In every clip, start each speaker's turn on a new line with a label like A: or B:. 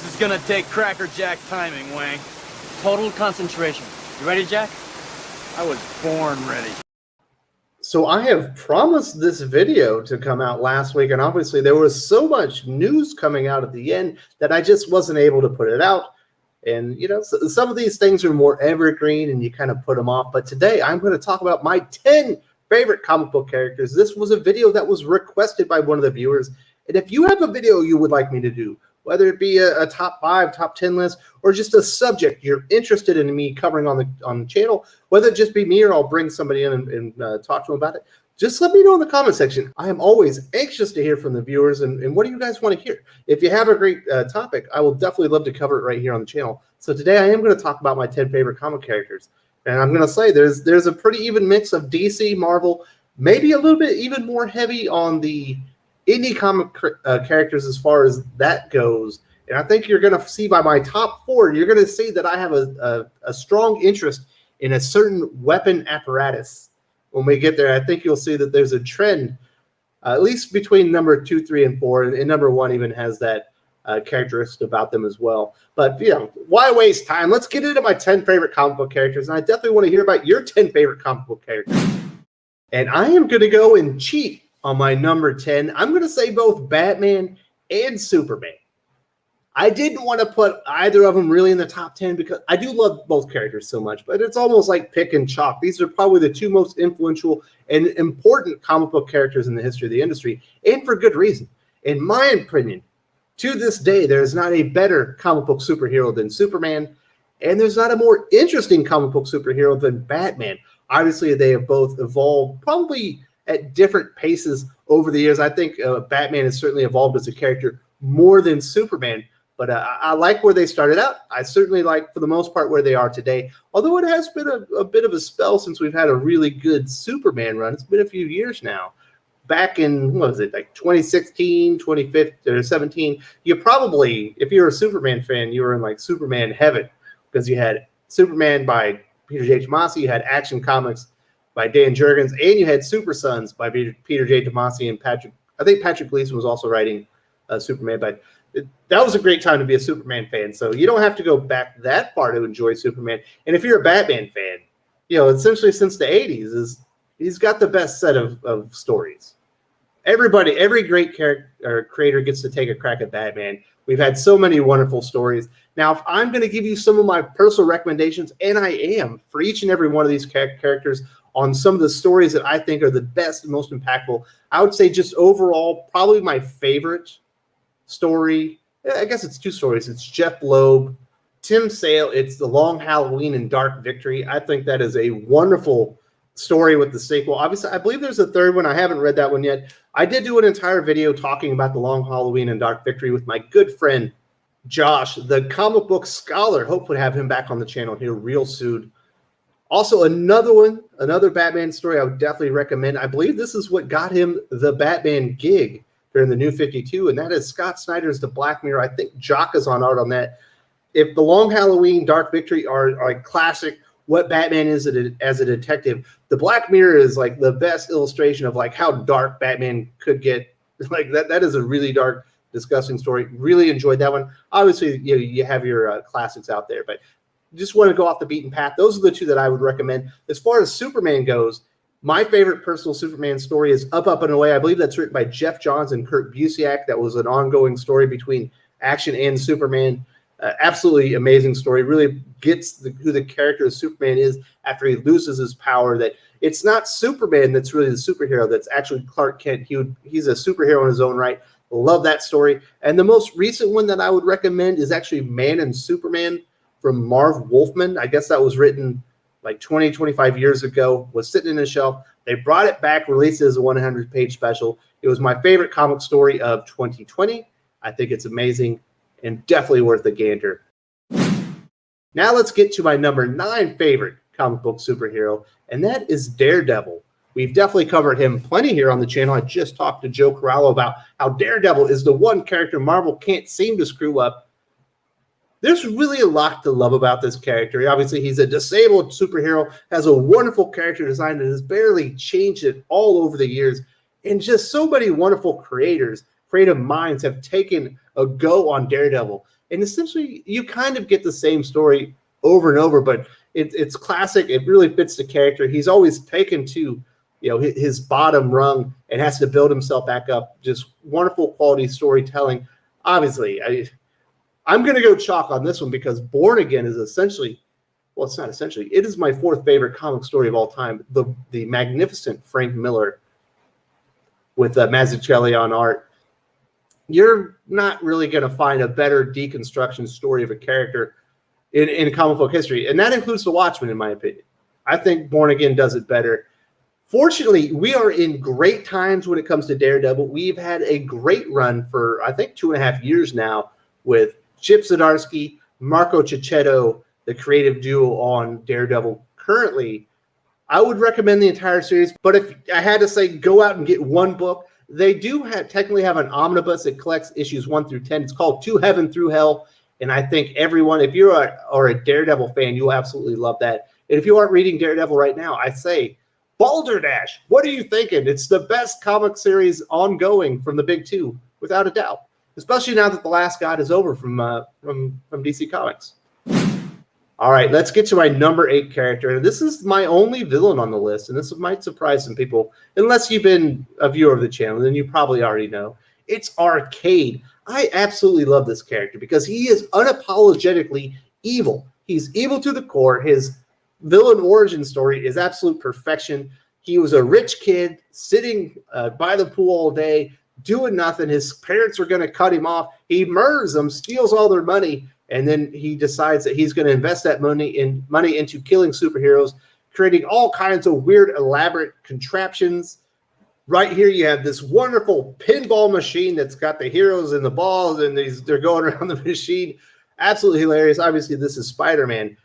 A: This is gonna take crackerjack timing, Wang.
B: Total concentration. You ready, Jack?
A: I was born ready.
C: So I have promised this video to come out last week, and obviously there was so much news coming out at the end that I just wasn't able to put it out. And, you know, some of these things are more evergreen and you kind of put them off. But today I'm going to talk about my 10 favorite comic book characters. This was a video that was requested by one of the viewers. And if you have a video you would like me to do, whether it be a top 5, top 10 list, or just a subject you're interested in me covering on the channel, whether it just be me or I'll bring somebody in and talk to them about it, just let me know in the comment section. I am always anxious to hear from the viewers and what do you guys want to hear? If you have a great topic, I will definitely love to cover it right here on the channel. So today I am going to talk about my 10 favorite comic characters. And I'm going to say there's a pretty even mix of DC, Marvel, maybe a little bit even more heavy on the indie comic characters as far as that goes. And I think you're going to see by my top 4, you're going to see that I have a strong interest in a certain weapon apparatus. When we get there, I think you'll see that there's a trend, at least between number 2, 3, and 4, and number 1 even has that characteristic about them as well. But, you know, why waste time? Let's get into my 10 favorite comic book characters, and I definitely want to hear about your 10 favorite comic book characters. And I am going to go and cheat on my number 10. I'm going to say both Batman and Superman. I didn't want to put either of them really in the top 10 because I do love both characters so much, but it's almost like pick and chalk. These are probably the 2 most influential and important comic book characters in the history of the industry, and for good reason. In my opinion, to this day, there is not a better comic book superhero than Superman, and there's not a more interesting comic book superhero than Batman. Obviously, they have both evolved probably at different paces over the years. I think Batman has certainly evolved as a character more than Superman. But I like where they started out. I certainly like, for the most part, where they are today. Although it has been a bit of a spell since we've had a really good Superman run. It's been a few years now. Back in, what was it, like 2016, 2015, or 17, you probably, if you're a Superman fan, you were in like Superman heaven. Because you had Superman by Peter J. Tomasi, you had Action Comics by Dan Jurgens, and you had Super Sons by Peter J. Tomasi and Patrick. I think Patrick Gleason was also writing Superman, but that was a great time to be a Superman fan. So you don't have to go back that far to enjoy Superman. And if you're a Batman fan, you know, essentially since the 80s, he's got the best set of stories. Every great character or creator gets to take a crack at Batman. We've had so many wonderful stories. Now, if I'm going to give you some of my personal recommendations, and I am, for each and every one of these characters on some of the stories that I think are the best and most impactful, I would say just overall, probably my favorite story, I guess it's 2 stories. It's Jeff Loeb, Tim Sale. It's The Long Halloween and Dark Victory. I think that is a wonderful story with the sequel. Obviously, I believe there's a 3rd one. I haven't read that one yet. I did do an entire video talking about The Long Halloween and Dark Victory with my good friend Josh, the comic book scholar. Hopefully have him back on the channel here real soon. Also, another Batman story I would definitely recommend. I believe this is what got him the Batman gig during the New 52, and that is Scott Snyder's The Black Mirror. I think Jock is on art on that. If The Long Halloween, Dark Victory are a classic, what Batman is as a detective, The Black Mirror is like the best illustration of like how dark Batman could get. Like that is a really dark, disgusting story. Really enjoyed that one. Obviously, you have your classics out there, but just want to go off the beaten path. Those are the 2 that I would recommend. As far as Superman goes, my favorite personal Superman story is Up, Up, and Away. I believe that's written by Jeff Johns and Kurt Busiek. That was an ongoing story between Action and Superman. Absolutely amazing story. Really gets who the character of Superman is after he loses his power. That it's not Superman that's really the superhero. That's actually Clark Kent. He's a superhero in his own right. Love that story. And the most recent one that I would recommend is actually Man and Superman from Marv Wolfman. I guess that was written like 20, 25 years ago, was sitting in a shelf. They brought it back, released it as a 100-page special. It was my favorite comic story of 2020. I think it's amazing and definitely worth a gander. Now let's get to my number 9 favorite comic book superhero, and that is Daredevil. We've definitely covered him plenty here on the channel. I just talked to Joe Corallo about how Daredevil is the one character Marvel can't seem to screw up. There's really a lot to love about this character. Obviously, he's a disabled superhero, has a wonderful character design that has barely changed it all over the years, and just so many wonderful creators creative minds have taken a go on Daredevil. And essentially, you kind of get the same story over and over, but it's classic. It really fits the character. He's always taken to, his bottom rung and has to build himself back up. Just wonderful quality storytelling. Obviously, I'm going to go chalk on this one because Born Again is essentially, well, it's not essentially, it is my fourth favorite comic story of all time. The magnificent Frank Miller with Mazzucchelli on art. You're not really going to find a better deconstruction story of a character in comic book history. And that includes The Watchmen, in my opinion. I think Born Again does it better. Fortunately, we are in great times when it comes to Daredevil. We've had a great run for, I think, 2.5 years now with Chip Zdarsky, Marco Cicchetto, the creative duo on Daredevil. Currently, I would recommend the entire series. But if I had to say go out and get one book, they do technically have an omnibus that collects issues 1 through 10. It's called To Heaven Through Hell. And I think everyone, if you are a Daredevil fan, you'll absolutely love that. And if you aren't reading Daredevil right now, I say, Balderdash, what are you thinking? It's the best comic series ongoing from the big two, without a doubt. Especially now that The Last God is over from DC Comics. All right, let's get to my number 8 character. This is my only villain on the list, and this might surprise some people. Unless you've been a viewer of the channel, then you probably already know. It's Arcade. I absolutely love this character because he is unapologetically evil. He's evil to the core. His villain origin story is absolute perfection. He was a rich kid sitting by the pool all day, doing nothing. His parents were going to cut him off. He murders them, steals all their money, and then he decides that he's going to invest that money into killing superheroes, creating all kinds of weird, elaborate contraptions. Right here, you have this wonderful pinball machine that's got the heroes and the balls, and they're going around the machine. Absolutely hilarious. Obviously, this is Spider-Man.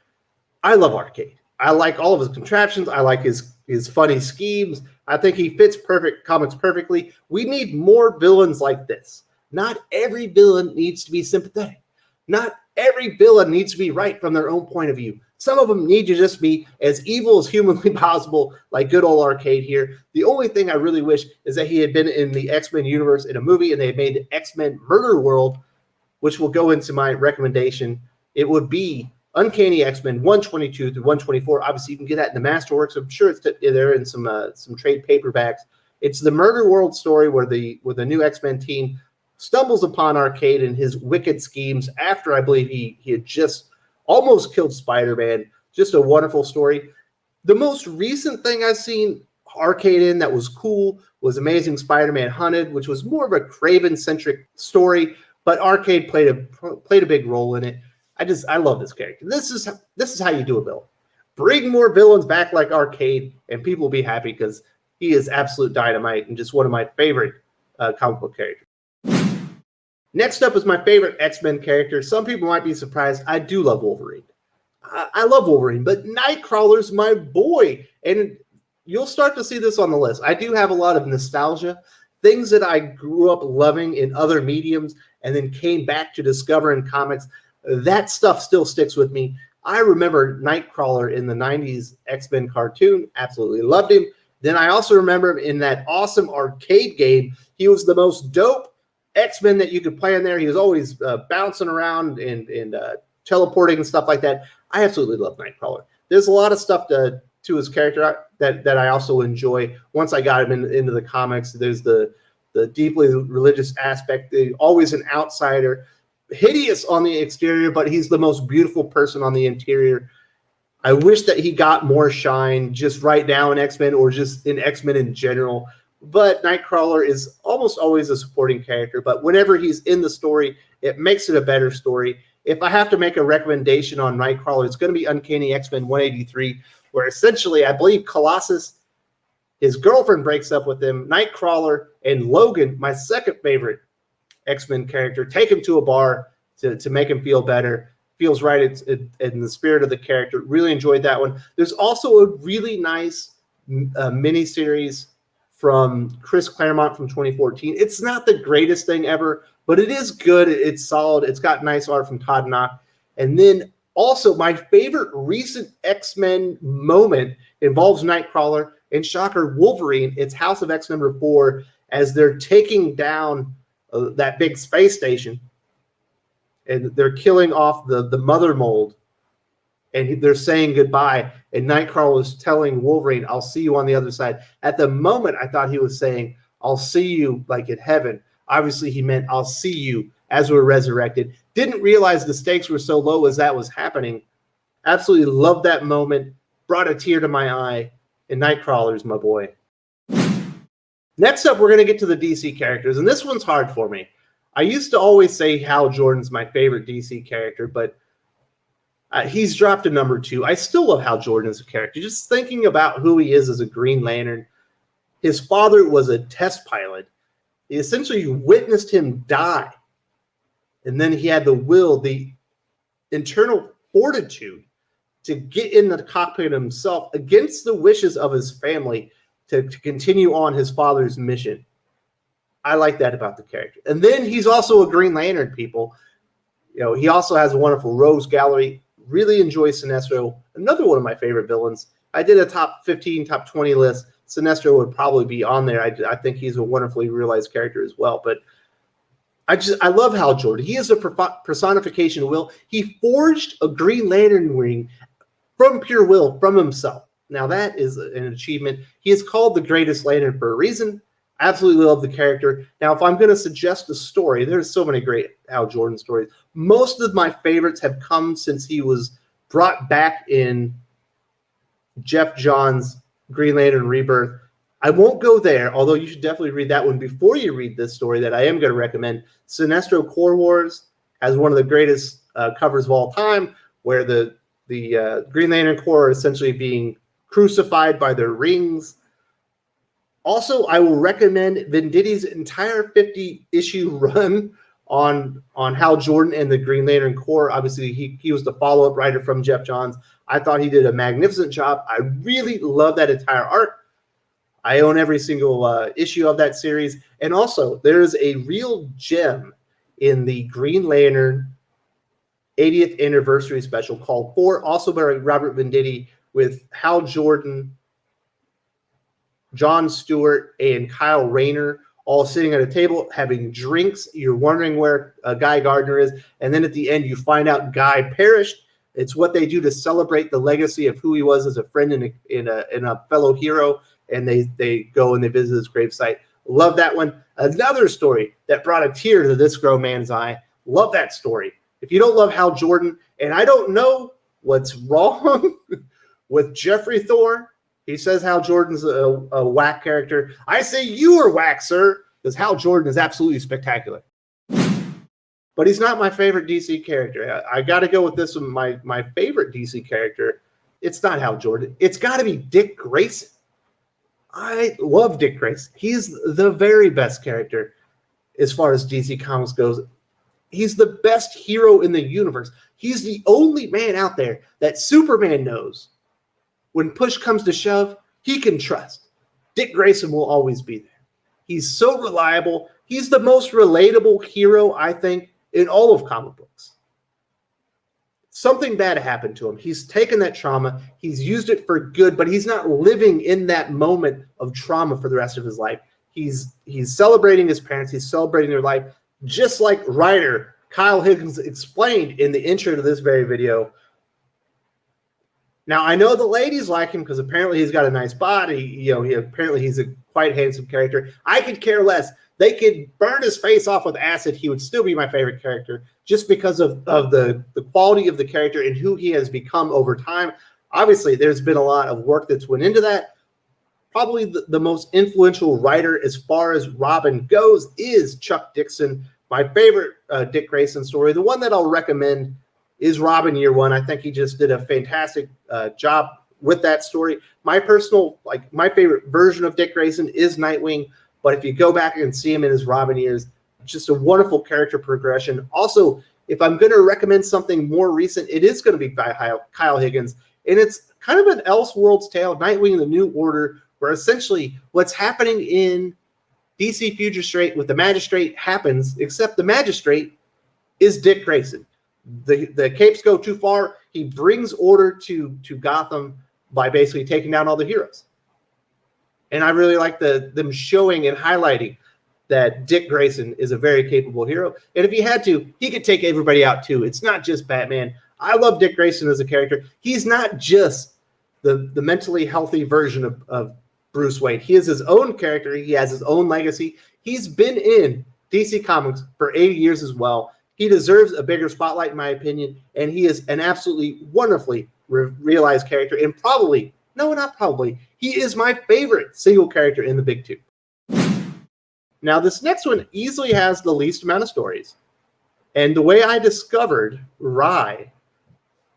C: I love Arcade. I like all of his contraptions. I like his funny schemes. I think he fits comics perfectly. We need more villains like this. Not every villain needs to be sympathetic. Not every villain needs to be right from their own point of view. Some of them need to just be as evil as humanly possible, like good old Arcade here. The only thing I really wish is that he had been in the X-Men universe in a movie and they had made X-Men Murder World, which will go into my recommendation. It would be Uncanny X-Men 122 through 124. Obviously, you can get that in the Masterworks. I'm sure it's there in some trade paperbacks. It's the Murder World story where the new X-Men team stumbles upon Arcade and his wicked schemes after I believe he had just almost killed Spider-Man. Just a wonderful story. The most recent thing I've seen Arcade in that was cool was Amazing Spider-Man Hunted, which was more of a Kraven-centric story, but Arcade played a big role in it. I love this character. This is how you do a villain. Bring more villains back like Arcade, and people will be happy because he is absolute dynamite and just one of my favorite comic book characters. Next up is my favorite X-Men character. Some people might be surprised. I do love Wolverine. I love Wolverine, but Nightcrawler's my boy. And you'll start to see this on the list. I do have a lot of nostalgia, things that I grew up loving in other mediums and then came back to discover in comics. That stuff still sticks with me. I remember Nightcrawler in the 90s X-Men cartoon. Absolutely loved him. Then I also remember him in that awesome arcade game. He was the most dope X-Men that you could play in there. He was always bouncing around and teleporting and stuff like that. I absolutely love Nightcrawler. There's a lot of stuff to his character that I also enjoy. Once I got him into the comics, there's the deeply religious aspect. Always an outsider. Hideous on the exterior, but he's the most beautiful person on the interior. I wish that he got more shine just right now in X-Men or just in X-Men in general. But Nightcrawler is almost always a supporting character. But whenever he's in the story, it makes it a better story. If I have to make a recommendation on Nightcrawler, it's going to be Uncanny X-Men 183, where essentially I believe Colossus, his girlfriend breaks up with him. Nightcrawler and Logan, my second favorite X-Men character, take him to a bar to make him feel better. Feels right. It's in the spirit of the character. Really enjoyed that one. There's also a really nice miniseries from Chris Claremont from 2014. It's not the greatest thing ever, but it is good. It's solid. It's got nice art from Todd Knock. And then also my favorite recent X-Men moment involves Nightcrawler and shocker Wolverine. It's House of X number 4 as they're taking down that big space station, and they're killing off the mother mold, and they're saying goodbye, and Nightcrawler is telling Wolverine, I'll see you on the other side. At the moment, I thought he was saying, I'll see you like in heaven. Obviously, he meant, I'll see you as we're resurrected. Didn't realize the stakes were so low as that was happening. Absolutely loved that moment. Brought a tear to my eye, and Nightcrawler's my boy. Next up, we're going to get to the DC characters, and this one's hard for me. I used to always say Hal Jordan's my favorite DC character, but he's dropped to number 2. I still love Hal Jordan as a character. Just thinking about who he is as a Green Lantern. His father was a test pilot. He essentially witnessed him die. And then he had the will, the internal fortitude to get in the cockpit himself against the wishes of his family to continue on his father's mission. I like that about the character. And then he's also a Green Lantern, people. You know, he also has a wonderful rogues gallery. Really enjoy Sinestro. Another one of my favorite villains. I did a top 15, top 20 list. Sinestro would probably be on there. I think he's a wonderfully realized character as well. But I love Hal Jordan. He is a personification of will. He forged a Green Lantern ring from pure will, from himself. Now that is an achievement. He is called the greatest Lantern for a reason. Absolutely love the character. Now, if I'm going to suggest a story, there's so many great Hal Jordan stories. Most of my favorites have come since he was brought back in Jeff Johns' Green Lantern Rebirth. I won't go there, although you should definitely read that one before you read this story that I am going to recommend. Sinestro Core Wars has one of the greatest covers of all time, where the Green Lantern Corps are essentially being crucified by their rings. Also, I will recommend Venditti's entire 50-issue run on Hal Jordan and the Green Lantern Corps. Obviously, he was the follow-up writer from Jeff Johns. I thought he did a magnificent job. I really love that entire arc. I own every single issue of that series. And also, there's a real gem in the Green Lantern 80th anniversary special called 4, also by Robert Venditti, with Hal Jordan, John Stewart, and Kyle Rayner all sitting at a table having drinks. You're wondering where Guy Gardner is. And then at the end, you find out Guy perished. It's what they do to celebrate the legacy of who he was as a friend and a fellow hero. And they go and they visit his gravesite. Love that one. Another story that brought a tear to this grown man's eye. Love that story. If you don't love Hal Jordan, and I don't know what's wrong with Jeffrey Thor, he says Hal Jordan's a whack character. I say you are whack, sir, because Hal Jordan is absolutely spectacular. But he's not my favorite DC character. I got to go with this one. My favorite DC character, it's not Hal Jordan. It's got to be Dick Grayson. I love Dick Grayson. He's the very best character as far as DC Comics goes. He's the best hero in the universe. He's the only man out there that Superman knows when push comes to shove, he can trust. Dick Grayson will always be there. He's so reliable. He's the most relatable hero, I think, in all of comic books. Something bad happened to him. He's taken that trauma. He's used it for good, but he's not living in that moment of trauma for the rest of his life. He's celebrating his parents. He's celebrating their life, just like writer Kyle Higgins explained in the intro to this very video. Now, I know the ladies like him because apparently he's got a nice body. Apparently he's a quite handsome character. I could care less. They could burn his face off with acid. He would still be my favorite character just because of the quality of the character and who he has become over time. Obviously, there's been a lot of work that's went into that. Probably the most influential writer as far as Robin goes is Chuck Dixon. My favorite Dick Grayson story, the one that I'll recommend, is Robin Year One. I think he just did a fantastic job with that story. My favorite version of Dick Grayson is Nightwing. But if you go back and see him in his Robin years, just a wonderful character progression. Also, if I'm going to recommend something more recent, it is going to be by Kyle Higgins. And it's kind of an Elseworlds tale, Nightwing the New Order, where essentially what's happening in DC Future State with the Magistrate happens, except the Magistrate is Dick Grayson. The capes go too far. He brings order to Gotham by basically taking down all the heroes. And I really like them showing and highlighting that Dick Grayson is a very capable hero. And if he had to, he could take everybody out too. It's not just Batman. I love Dick Grayson as a character. He's not just the mentally healthy version of Bruce Wayne. He is his own character. He has his own legacy. He's been in DC Comics for 80 years as well. He deserves a bigger spotlight, in my opinion, and he is an absolutely wonderfully realized character. And probably, no, not probably, he is my favorite single character in the Big Two. Now, this next one easily has the least amount of stories. And the way I discovered Rye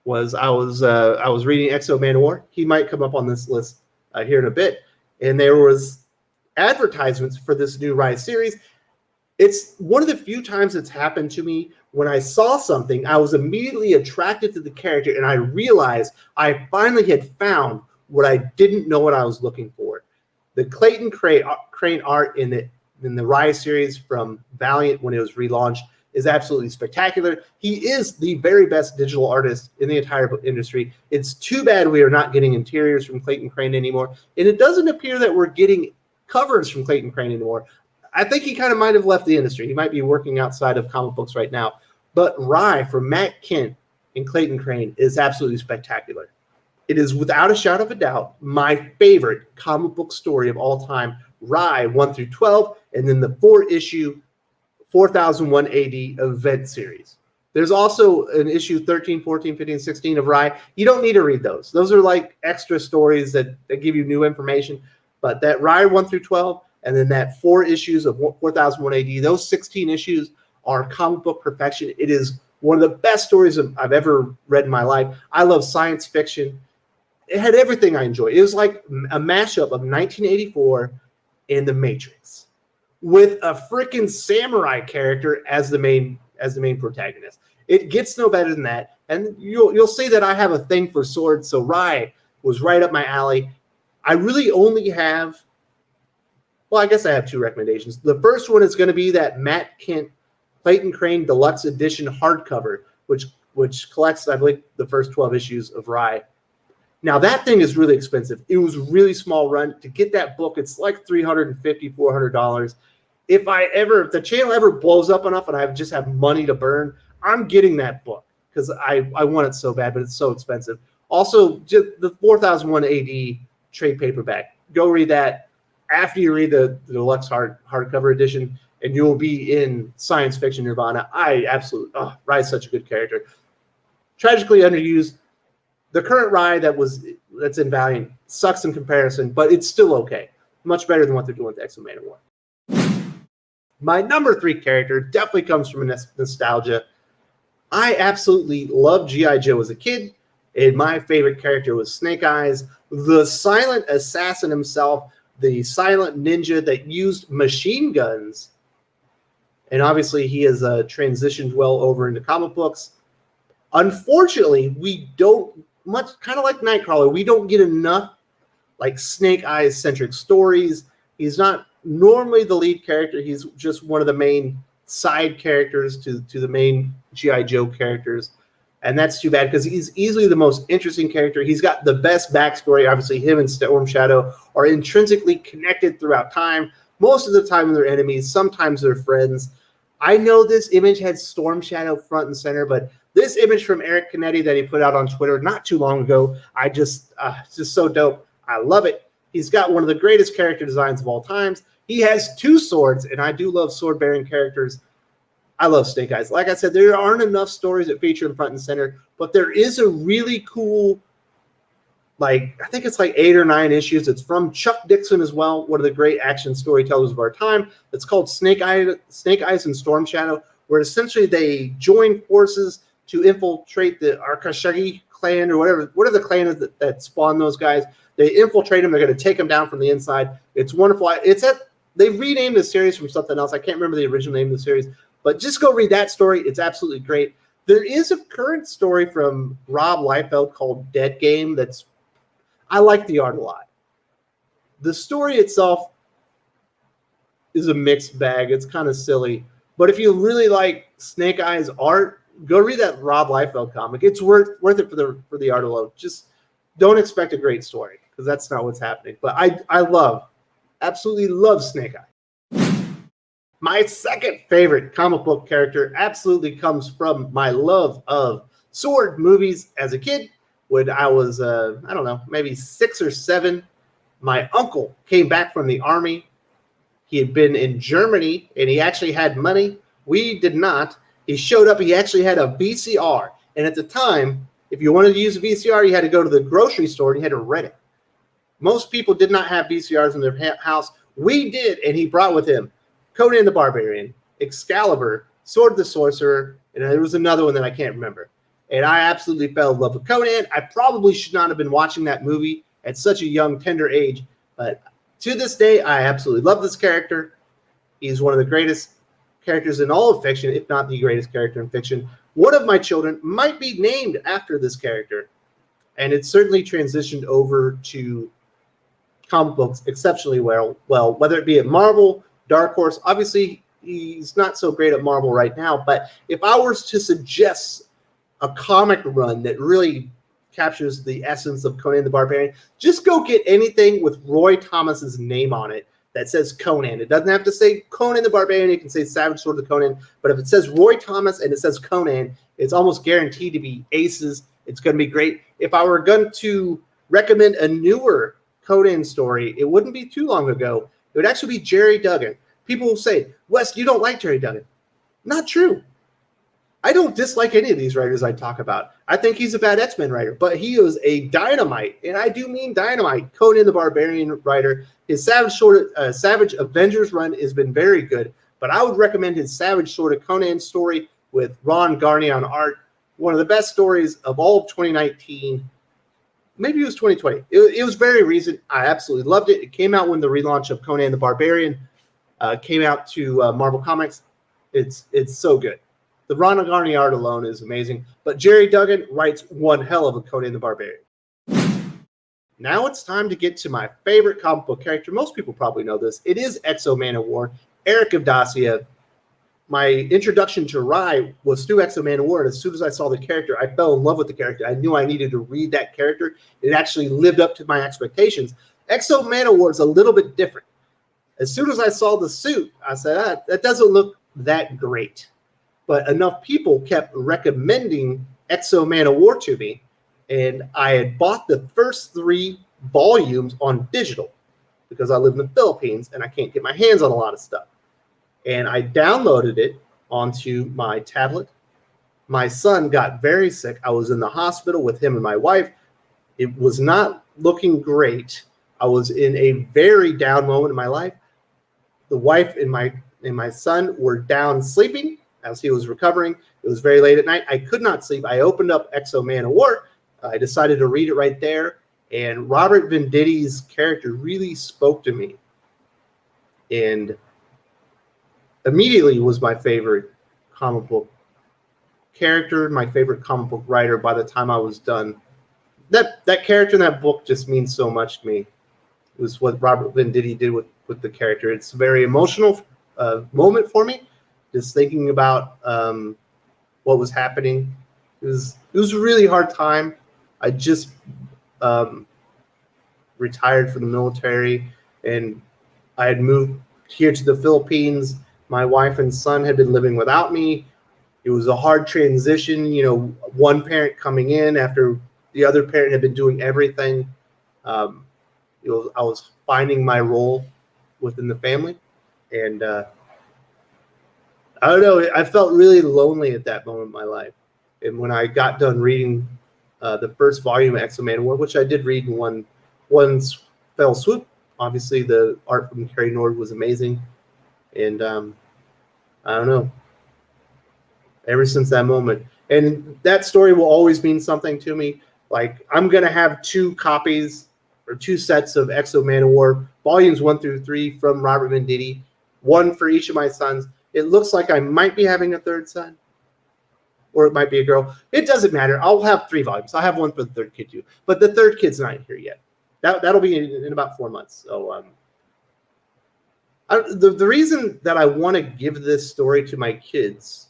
C: was I was reading Exoman War. He might come up on this list here in a bit. And there was advertisements for this new Rye series. It's one of the few times it's happened to me when I saw something, I was immediately attracted to the character, and I realized I finally had found what I didn't know what I was looking for. The Clayton Crane art in the Rye series from Valiant when it was relaunched is absolutely spectacular. He is the very best digital artist in the entire industry. It's too bad we are not getting interiors from Clayton Crane anymore, and it doesn't appear that we're getting covers from Clayton Crane anymore. I think he kind of might have left the industry. He might be working outside of comic books right now. But Rye from Matt Kent and Clayton Crane is absolutely spectacular. It is without a shadow of a doubt my favorite comic book story of all time, Rye 1 through 12, and then the 4-issue 4001 AD event series. There's also an issue 13, 14, 15, 16 of Rye. You don't need to read those. Those are like extra stories that give you new information. But that Rye 1 through 12, and then that 4 issues of 4001 AD, those 16 issues are comic book perfection. It is one of the best stories I've ever read in my life. I love science fiction. It had everything I enjoy. It was like a mashup of 1984 and The Matrix with a freaking samurai character as the main protagonist. It gets no better than that. And you'll see that I have a thing for swords, so Rye was right up my alley. I really only have, well, I guess I have 2 recommendations. The first one is going to be that Matt Kent Clayton Crane Deluxe Edition hardcover, which collects, I believe, the first 12 issues of Rye. Now, that thing is really expensive. It was really small run. To get that book, it's like $350, $400. If the channel ever blows up enough and I just have money to burn, I'm getting that book because I want it so bad, but it's so expensive. Also, just the 4001 AD trade paperback. Go read that after you read the deluxe hardcover edition, and you will be in science fiction nirvana. Rye's such a good character. Tragically underused. The current Rye that's in Valiant sucks in comparison, but it's still okay. Much better than what they're doing with Exoman War. My number 3 character definitely comes from nostalgia. I absolutely loved G.I. Joe as a kid, and my favorite character was Snake Eyes, the silent assassin himself, the silent ninja that used machine guns. And obviously he has transitioned well over into comic books. Unfortunately, we don't much, kind of like Nightcrawler, we don't get enough like Snake Eyes centric stories. He's not normally the lead character. He's just one of the main side characters to the main G.I. Joe characters. And that's too bad because he's easily the most interesting character. He's got the best backstory. Obviously, him and Storm Shadow are intrinsically connected throughout time. Most of the time they're enemies. Sometimes they're friends. I know this image had Storm Shadow front and center, but this image from Eric Canetti that he put out on Twitter not too long ago, it's just so dope. I love it. He's got one of the greatest character designs of all times. He has 2 swords, and I do love sword-bearing characters. I love Snake Eyes. Like I said, there aren't enough stories that feature him front and center, but there is a really cool, I think it's like 8 or 9 issues. It's from Chuck Dixon as well, one of the great action storytellers of our time. It's called Snake Eyes and Storm Shadow, where essentially they join forces to infiltrate the Arkashagi clan or whatever the clan is that spawned those guys. They infiltrate them. They're going to take them down from the inside. It's wonderful. They renamed the series from something else. I can't remember the original name of the series, but just go read that story. It's absolutely great. There is a current story from Rob Liefeld called Dead Game I like the art a lot. The story itself is a mixed bag. It's kind of silly. But if you really like Snake Eyes art, go read that Rob Liefeld comic. It's worth it for the art alone. Just don't expect a great story because that's not what's happening. But I absolutely love Snake Eyes. My second favorite comic book character absolutely comes from my love of sword movies as a kid. When I was, I don't know, maybe 6 or 7, my uncle came back from the army. He had been in Germany, and he actually had money. We did not. He showed up. He actually had a VCR. And at the time, if you wanted to use a VCR, you had to go to the grocery store and you had to rent it. Most people did not have VCRs in their house. We did, and he brought with him Conan the Barbarian, Excalibur, Sword the Sorcerer, and there was another one that I can't remember. And I absolutely fell in love with Conan. I probably should not have been watching that movie at such a young, tender age, but to this day, I absolutely love this character. He's one of the greatest characters in all of fiction, if not the greatest character in fiction. One of my children might be named after this character, and it's certainly transitioned over to comic books exceptionally well, whether it be at Marvel, Dark Horse. Obviously, he's not so great at Marvel right now, but if I was to suggest a comic run that really captures the essence of Conan the Barbarian, just go get anything with Roy Thomas's name on it that says Conan. It doesn't have to say Conan the Barbarian. It can say Savage Sword of Conan. But if it says Roy Thomas and it says Conan, it's almost guaranteed to be aces. It's going to be great. If I were going to recommend a newer Conan story, it wouldn't be too long ago. It would actually be Jerry Duggan. People will say, Wes, you don't like Jerry Duggan. Not true. I don't dislike any of these writers I talk about. I think he's a bad X-Men writer, but he is a dynamite, and I do mean dynamite, Conan the Barbarian writer. His Savage Avengers run has been very good, but I would recommend his Savage Sword of Conan story with Ron Garney on art. One of the best stories of all of 2019. Maybe it was 2020. It was very recent. I absolutely loved it. It came out when the relaunch of Conan the Barbarian came out to Marvel Comics. It's so good. The Ron Garney art alone is amazing, but Jerry Duggan writes one hell of a Conan the Barbarian. Now it's time to get to my favorite comic book character. Most people probably know this. It is Exoman War, Eric of Dacia. My introduction to Rai was through Exoman War, and as soon as I saw the character, I fell in love with the character. I knew I needed to read that character. It actually lived up to my expectations. Exoman War is a little bit different. As soon as I saw the suit, I said, that doesn't look that great. But enough people kept recommending Exoman War to me, and I had bought the first 3 volumes on digital because I live in the Philippines and I can't get my hands on a lot of stuff. And I downloaded it onto my tablet. My son got very sick. I was in the hospital with him and my wife. It was not looking great. I was in a very down moment in my life. The wife and my son were down sleeping as he was recovering. It was very late at night. I could not sleep. I opened up Exoman War. I decided to read it right there. And Robert Venditti's character really spoke to me. And immediately was my favorite comic book character, my favorite comic book writer by the time I was done. That character in that book just means so much to me. It was what Robert Venditti did with the character. It's a very emotional moment for me. Just thinking about what was happening. It was a really hard time. I just retired from the military, and I had moved here to the Philippines. My wife and son had been living without me. It was a hard transition, one parent coming in after the other parent had been doing everything. I was finding my role within the family, and I don't know. I felt really lonely at that moment in my life. And when I got done reading the first volume of Exoman War, which I did read in one fell swoop, obviously the art from Cary Nord was amazing. And I don't know. Ever since that moment, and that story will always mean something to me. Like, I'm gonna have 2 copies or 2 sets of Exoman War, volumes 1 through 3 from Robert Venditti, 1 for each of my sons. It looks like I might be having a 3rd son, or it might be a girl. It doesn't matter. I'll have 3 volumes. I'll have 1 for the 3rd kid too. But the 3rd kid's not here yet. That'll be in about 4 months. So the reason that I want to give this story to my kids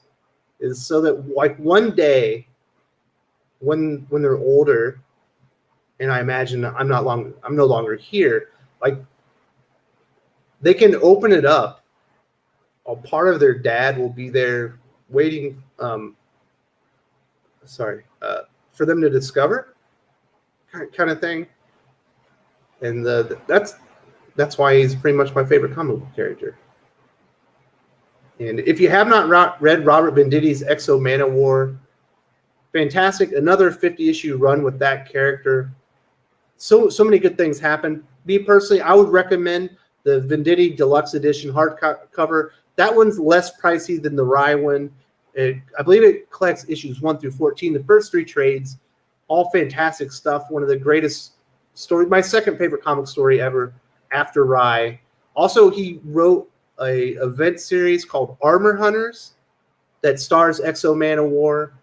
C: is so that, like, one day when they're older, and I imagine I'm no longer here, like, they can open it up a part of their dad will be there waiting, for them to discover, kind of thing. And that's why he's pretty much my favorite comic book character. And if you have not read Robert Venditti's Exoman War, fantastic. Another 50-issue run with that character. So many good things happen. Me personally, I would recommend the Venditti Deluxe Edition hardcover. That one's less pricey than the Rye one. I believe it collects issues 1 through 14. The first 3 trades, all fantastic stuff. One of the greatest stories. My second favorite comic story ever after Rye. Also, he wrote a event series called Armor Hunters that stars Exoman War,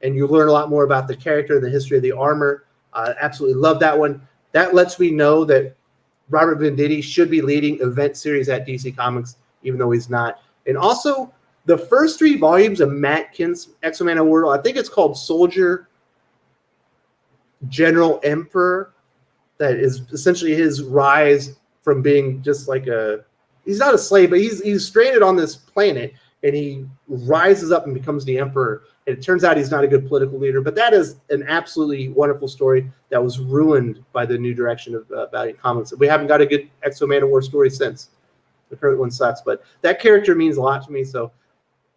C: and you learn a lot more about the character and the history of the armor. Absolutely love that one. That lets me know that Robert Venditti should be leading event series at DC Comics, even though he's not. And also, the first 3 volumes of Matt Kint's Exoman War, I think it's called Soldier General Emperor, that is essentially his rise from being just like he's not a slave, but he's stranded on this planet, and he rises up and becomes the emperor. And it turns out he's not a good political leader, but that is an absolutely wonderful story that was ruined by the new direction of Valiant Comics. We haven't got a good Exoman War story since. The current one sucks, but that character means a lot to me.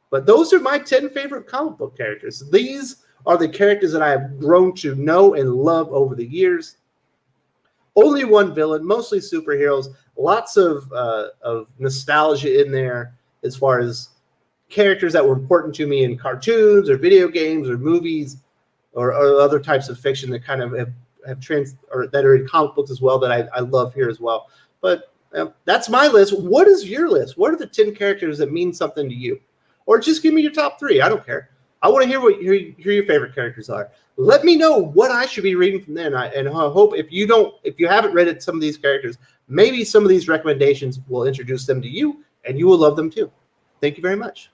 C: But those are my 10 favorite comic book characters. These are the characters that I have grown to know and love over the years. Only one villain, mostly superheroes. Lots of nostalgia in there as far as characters that were important to me in cartoons or video games or movies or other types of fiction that kind of that are in comic books as well that I love here as well. But that's my list. What is your list? What are the 10 characters that mean something to you? Or just give me your top 3. I don't care. I want to hear hear your favorite characters are. Let me know what I should be reading from there. And I hope if you haven't read some of these characters, maybe some of these recommendations will introduce them to you and you will love them too. Thank you very much.